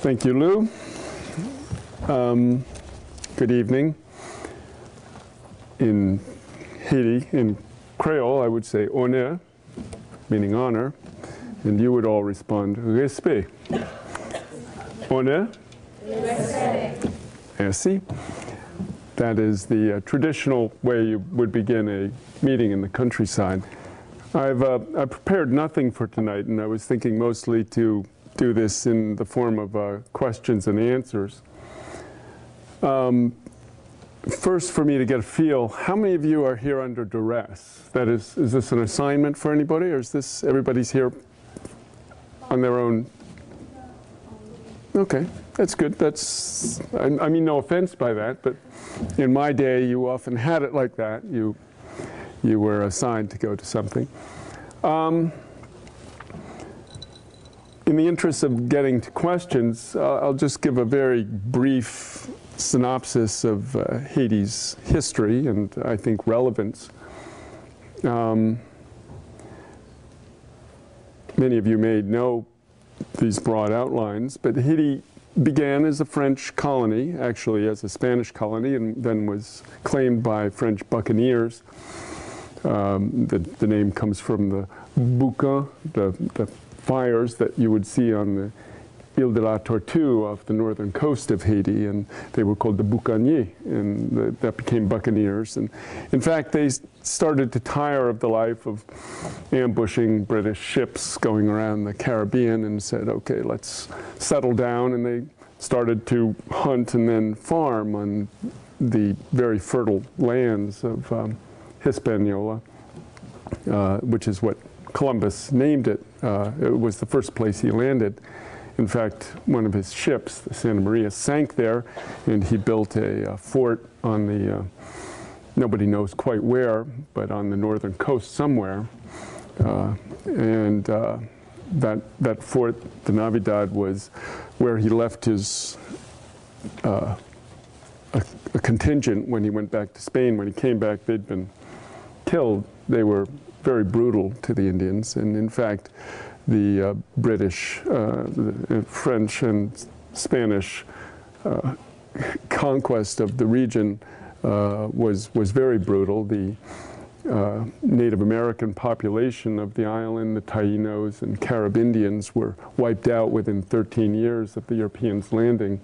Thank you, Lou. Good evening. In Haiti, in Creole, I would say honneur, meaning honor, and you would all respond respect. Honneur? Respect. Merci. That is the traditional way you would begin a meeting in the countryside. I prepared nothing for tonight, and I was thinking mostly to do this in the form of questions and answers. First, for me to get a feel, how many of you are here under duress? That is this an assignment for anybody, or is this everybody's here on their own? Okay, that's good. That's, I mean no offense by that, but in my day, you often had it like that. You were assigned to go to something. In the interest of getting to questions, I'll just give a very brief synopsis of Haiti's history and, I think, relevance. Many of you may know these broad outlines, but Haiti began as a French colony, actually as a Spanish colony, and then was claimed by French buccaneers. The name comes from the boucan, the fires that you would see on the Ile de la Tortue off the northern coast of Haiti, and they were called the boucaniers, and that became buccaneers. And in fact, they started to tire of the life of ambushing British ships going around the Caribbean and said, okay, let's settle down, and they started to hunt and then farm on the very fertile lands of Hispaniola, which is what Columbus named it. It was the first place he landed. In fact, one of his ships, the Santa Maria, sank there, and he built a fort on the, nobody knows quite where, but on the northern coast somewhere. That fort, the Navidad, was where he left his a contingent when he went back to Spain. When he came back, they'd been killed. They were very brutal to the Indians, and in fact, the British, the French and Spanish conquest of the region was very brutal. The Native American population of the island, the Taínos and Carib Indians, were wiped out within 13 years of the Europeans landing.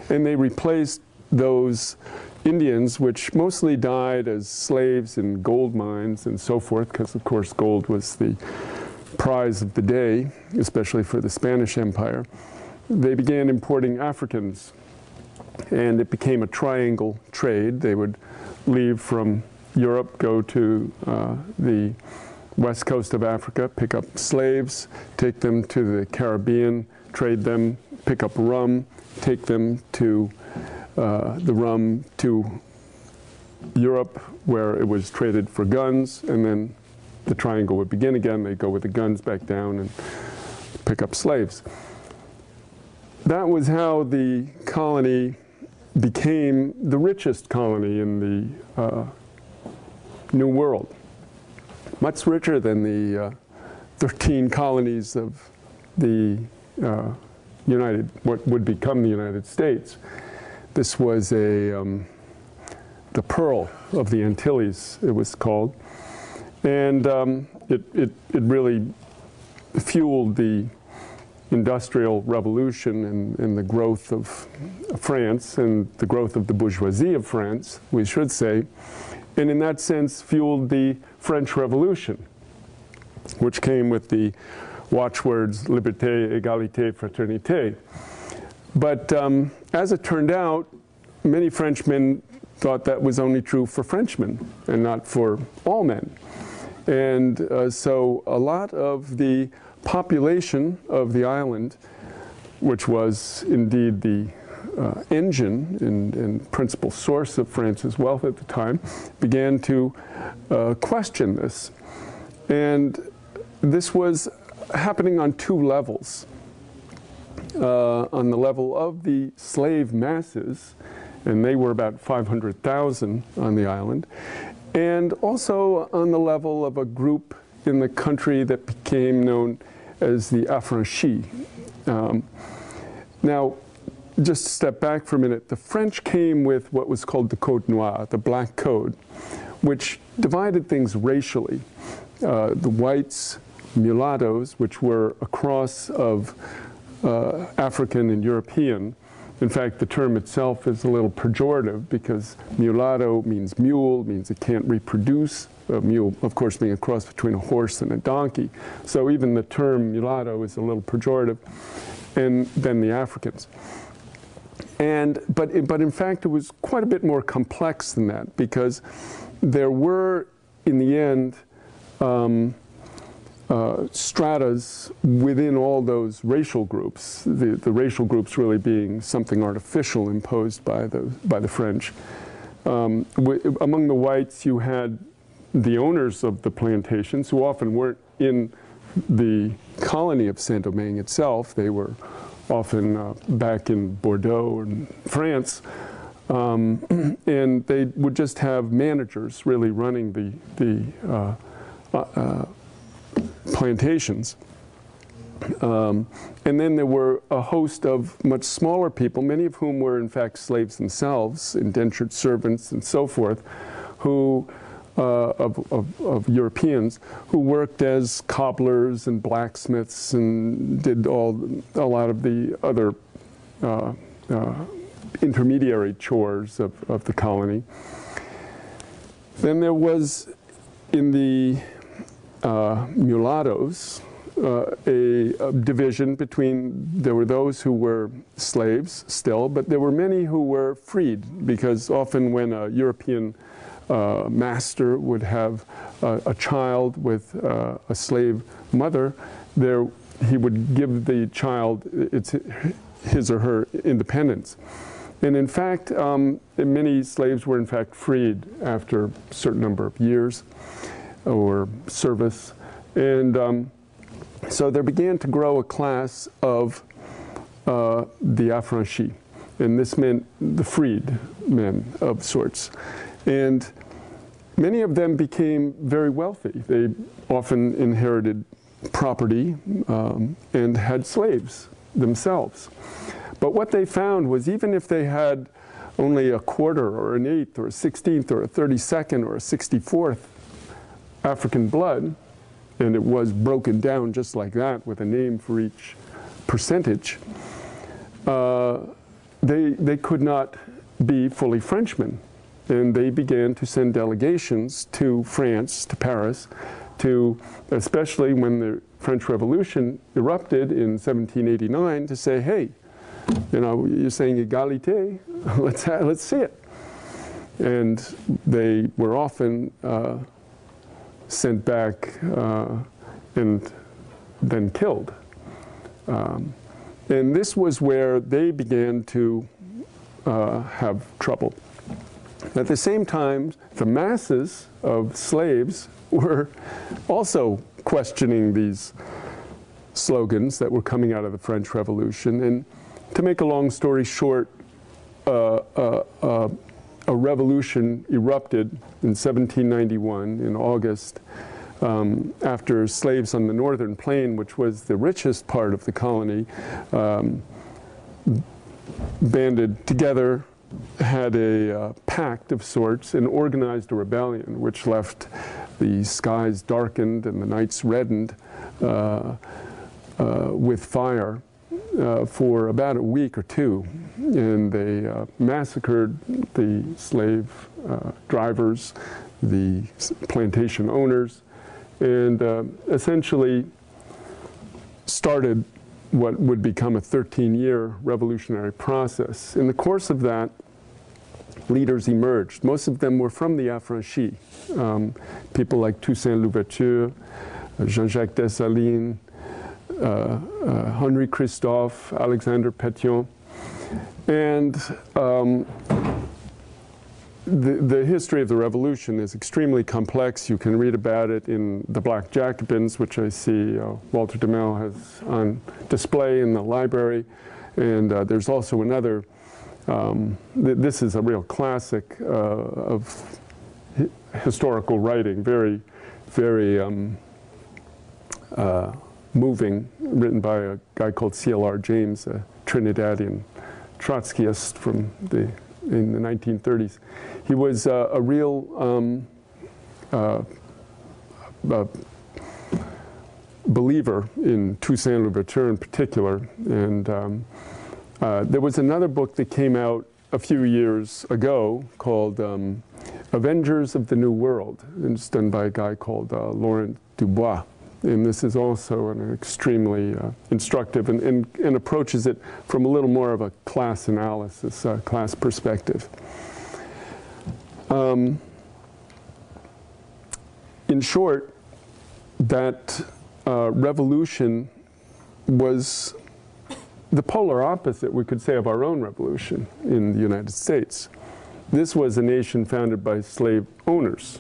And they replaced those Indians, which mostly died as slaves in gold mines and so forth, because of course gold was the prize of the day, especially for the Spanish Empire. They began importing Africans, and it became a triangle trade. They would leave from Europe, go to the west coast of Africa, pick up slaves, take them to the Caribbean, trade them, pick up rum, take them to the rum to Europe, where it was traded for guns, and then the triangle would begin again. They'd go with the guns back down and pick up slaves. That was how the colony became the richest colony in the New World. Much richer than the 13 colonies of the what would become the United States. This was the Pearl of the Antilles, it was called. And it really fueled the Industrial Revolution and the growth of France and the growth of the bourgeoisie of France, we should say, and in that sense fueled the French Revolution, which came with the watchwords Liberté, Égalité, Fraternité. But as it turned out, many Frenchmen thought that was only true for Frenchmen and not for all men. And so a lot of the population of the island, which was indeed the engine and principal source of France's wealth at the time, began to question this. And this was happening on two levels. On the level of the slave masses, and they were about 500,000 on the island, and also on the level of a group in the country that became known as the affranchis. Now, just to step back for a minute, the French came with what was called the Code Noir, the Black Code, which divided things racially. The whites, mulattoes, which were a cross of African and European. In fact, the term itself is a little pejorative because mulatto means mule, means it can't reproduce. A mule, of course, being a cross between a horse and a donkey. So even the term mulatto is a little pejorative. And then the Africans. But in fact, it was quite a bit more complex than that because there were, in the end, stratas within all those racial groups, the racial groups really being something artificial imposed by the French. Among the whites, you had the owners of the plantations, who often weren't in the colony of Saint-Domingue itself. They were often back in Bordeaux and France. And they would just have managers really running the plantations. And then there were a host of much smaller people, many of whom were in fact slaves themselves, indentured servants and so forth, who of Europeans who worked as cobblers and blacksmiths and did a lot of the other intermediary chores of the colony. Then there was, in the mulattoes, a division between, there were those who were slaves still, but there were many who were freed, because often when a European master would have a child with a slave mother, he would give the child his or her independence. And in fact, many slaves were in fact freed after a certain number of years or service. And so there began to grow a class of the affranchis. And this meant the freed men of sorts. And many of them became very wealthy. They often inherited property and had slaves themselves. But what they found was, even if they had only a quarter or an eighth or a 16th or a 32nd or a 64th African blood, and it was broken down just like that with a name for each percentage, they could not be fully Frenchmen. And they began to send delegations to France, to Paris, especially when the French Revolution erupted in 1789, to say, hey, you know, you're saying égalité, let's see it. And they were often sent back and then killed. And this was where they began to have trouble. At the same time, the masses of slaves were also questioning these slogans that were coming out of the French Revolution. And to make a long story short, a revolution erupted in 1791 in August after slaves on the northern plain, which was the richest part of the colony, banded together, had a pact of sorts, and organized a rebellion, which left the skies darkened and the nights reddened with fire for about a week or two. And they massacred the slave drivers, the plantation owners, and essentially started what would become a 13-year revolutionary process. In the course of that, leaders emerged. Most of them were from the affranchis, people like Toussaint Louverture, Jean-Jacques Dessalines, Henri Christophe, Alexandre Pétion. And the history of the revolution is extremely complex. You can read about it in The Black Jacobins, which I see Walter DeMille has on display in the library. And there's also another, this is a real classic of historical writing, very, very moving, written by a guy called C.L.R. James, a Trinidadian Trotskyist in the 1930s. He was a real believer in Toussaint Louverture in particular. And there was another book that came out a few years ago called Avengers of the New World. And it's done by a guy called Laurent Dubois. And this is also an extremely instructive and approaches it from a little more of a class analysis, class perspective. In short, that revolution was the polar opposite, we could say, of our own revolution in the United States. This was a nation founded by slave owners.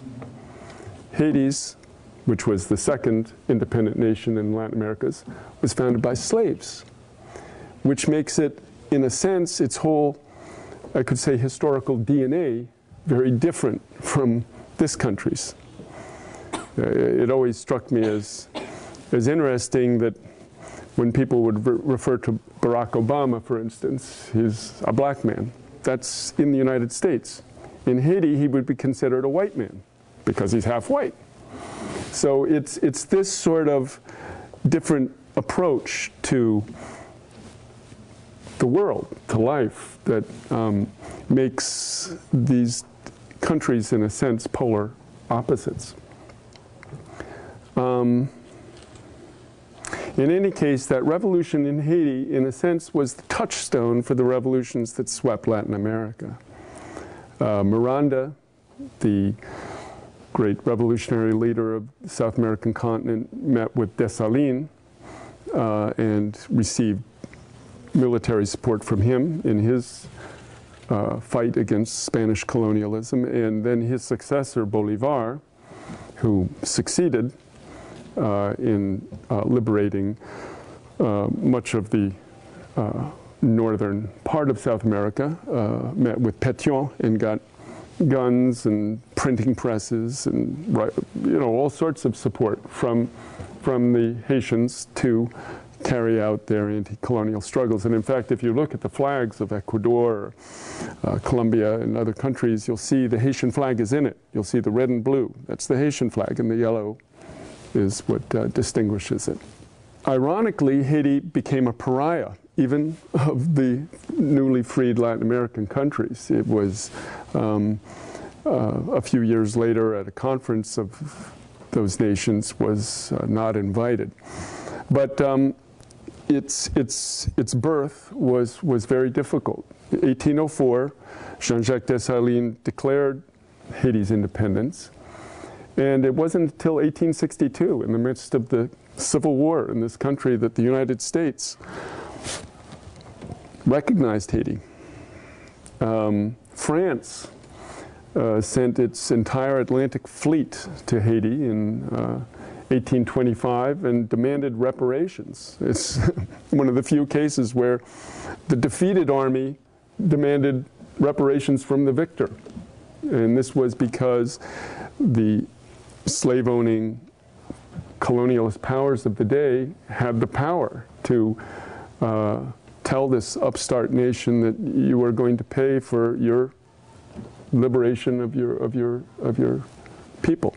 Haiti's, which was the second independent nation in Latin America, was founded by slaves, which makes it, in a sense, its whole, I could say, historical DNA very different from this country's. It always struck me as interesting that when people would refer to Barack Obama, for instance, he's a black man. That's in the United States. In Haiti, he would be considered a white man because he's half white. So it's this sort of different approach to the world, to life, that makes these countries, in a sense, polar opposites. In any case, that revolution in Haiti, in a sense, was the touchstone for the revolutions that swept Latin America. Miranda, the great revolutionary leader of the South American continent, met with Dessalines and received military support from him in his fight against Spanish colonialism. And then his successor, Bolivar, who succeeded in liberating much of the northern part of South America, met with Pétion and got guns and printing presses and all sorts of support from the Haitians to carry out their anti-colonial struggles. And in fact, if you look at the flags of Ecuador, Colombia, and other countries, you'll see the Haitian flag is in it. You'll see the red and blue. That's the Haitian flag, and the yellow is what distinguishes it. Ironically, Haiti became a pariah, even of the newly freed Latin American countries. It was a few years later at a conference of those nations was not invited. But its birth was very difficult. In 1804, Jean-Jacques Dessalines declared Haiti's independence. And it wasn't until 1862, in the midst of the Civil War in this country, that the United States recognized Haiti. France sent its entire Atlantic fleet to Haiti in 1825 and demanded reparations. It's one of the few cases where the defeated army demanded reparations from the victor. And this was because the slave-owning colonialist powers of the day had the power to tell this upstart nation that you are going to pay for your liberation of your people.